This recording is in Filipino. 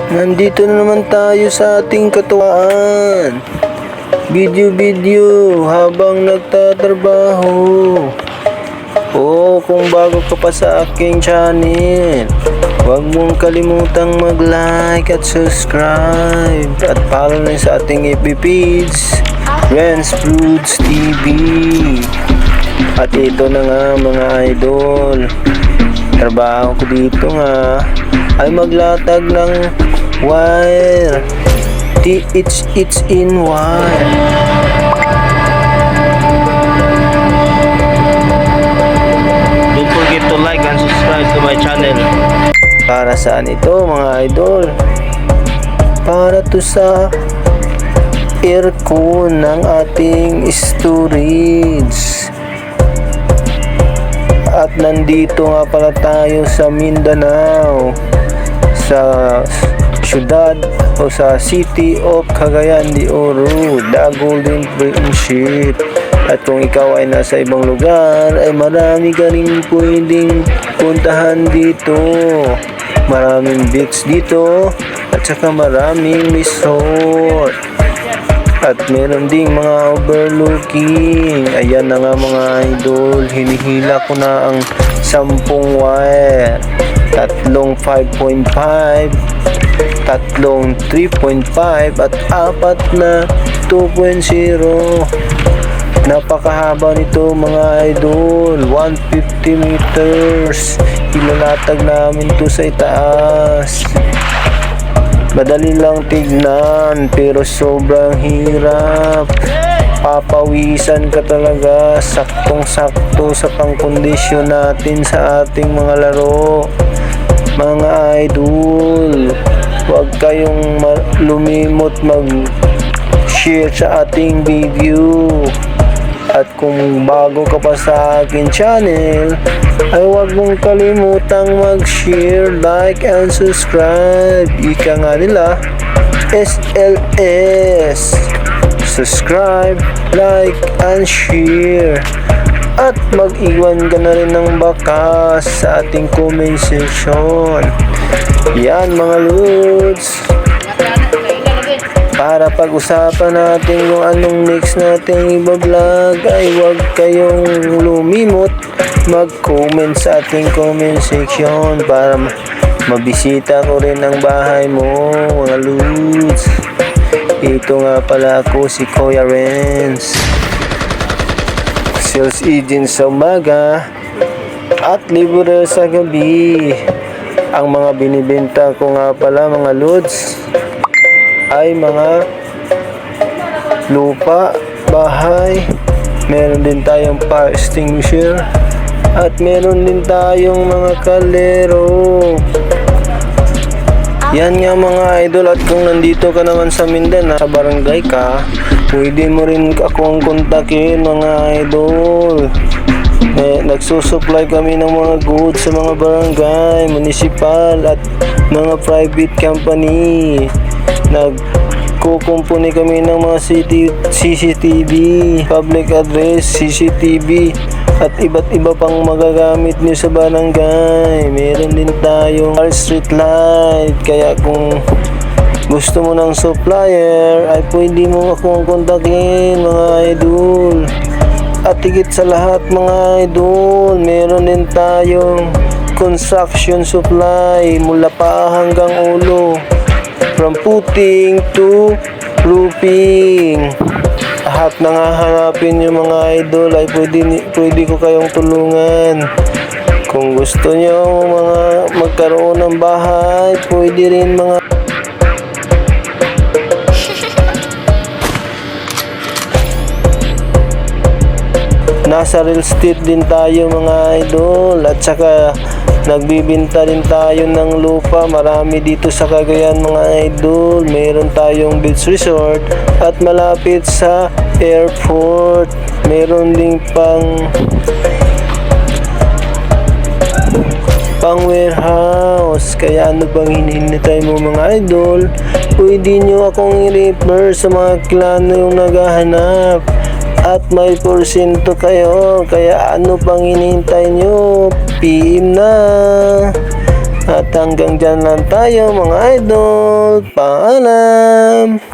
Nandito na naman tayo sa ating katuwaan. Video habang nagtatrabaho. Kung bago ka pa sa aking channel, huwag mong kalimutang mag-like at subscribe. At follow na sa ating FB page, Renz Fruits TV. At ito na nga mga idol, trabaho ko dito nga ay maglatag ng wire. It's in wire. Don't forget to like and subscribe to my channel. Para saan ito mga idol? Para to sa aircon ng ating storage. At nandito nga pala tayo sa Mindanao, sa syudad o sa City of Cagayan de Oro, the Golden Friendship. At kung ikaw ay nasa ibang lugar, ay marami ka rin pwedeng puntahan dito. Maraming beach dito at saka maraming resort. At meron ding mga overlooking. Ayan na nga mga idol, hinihila ko na ang 10 wire. Tatlong 5.5, tatlong 3.5 at apat na 2.0. Napakahaba nito mga idol, 150 meters. Ilalatag namin to sa itaas. Madali lang tignan pero sobrang hirap. Papawisan ka talaga, saktong-sakto sa pangkondisyon natin sa ating mga laro. Mga idol, huwag kayong lumimot mag-share sa ating video. At kung bago ka pa sa akin channel, ay huwag mong kalimutang mag-share, like, and subscribe. Ika nga nila, SLS. Subscribe, like, and share. At mag-iwan ka na rin ng bakas sa ating comment section. Yan mga lods. Para pag-usapan natin kung anong next natin i-vlog, ay huwag kayong lumimot mag-comment sa ating comment section para mabisita ko rin ang bahay mo mga lods. Ito nga pala ako, si Kuya Renz, sales agent sa umaga at libre sa gabi. Ang mga binibenta ko nga pala mga lods ay mga lupa, bahay, meron din tayong fire extinguisher at meron din tayong mga kalero. Yan nga mga idol. At kung nandito ka naman sa Mindanao, sa barangay ka, pwede mo rin akong kontakin mga idol. Nagsusupply kami ng mga goods sa mga barangay, municipal at mga private company. Nagkukumpuni kami ng mga CCTV, public address, CCTV at iba't iba pang magagamit nyo sa barangay. Meron din tayong street light, kaya kung gusto mo ng supplier ay pwede mo akong kontakin mga idol. At higit sa lahat mga idol, meron din tayong construction supply mula pa hanggang ulo, from footing to roofing. Lahat na nga hanapin yung mga idol ay pwede ko kayong tulungan. Kung gusto nyo mga magkaroon ng bahay, pwede rin mga nasa real estate din tayo mga idol. At saka nagbibinta rin tayo ng lupa. Marami dito sa Cagayan mga idol. Meron tayong beach resort at malapit sa airport. Meron ding pang warehouse. Kaya ano bang hinihintay mo mga idol? Pwede nyo akong i-refer sa mga klano yung naghahanap. At may porsyento kayo, kaya ano pang hinihintay nyo? PM na. At hanggang dyan lang tayo mga idol. out. Paalam!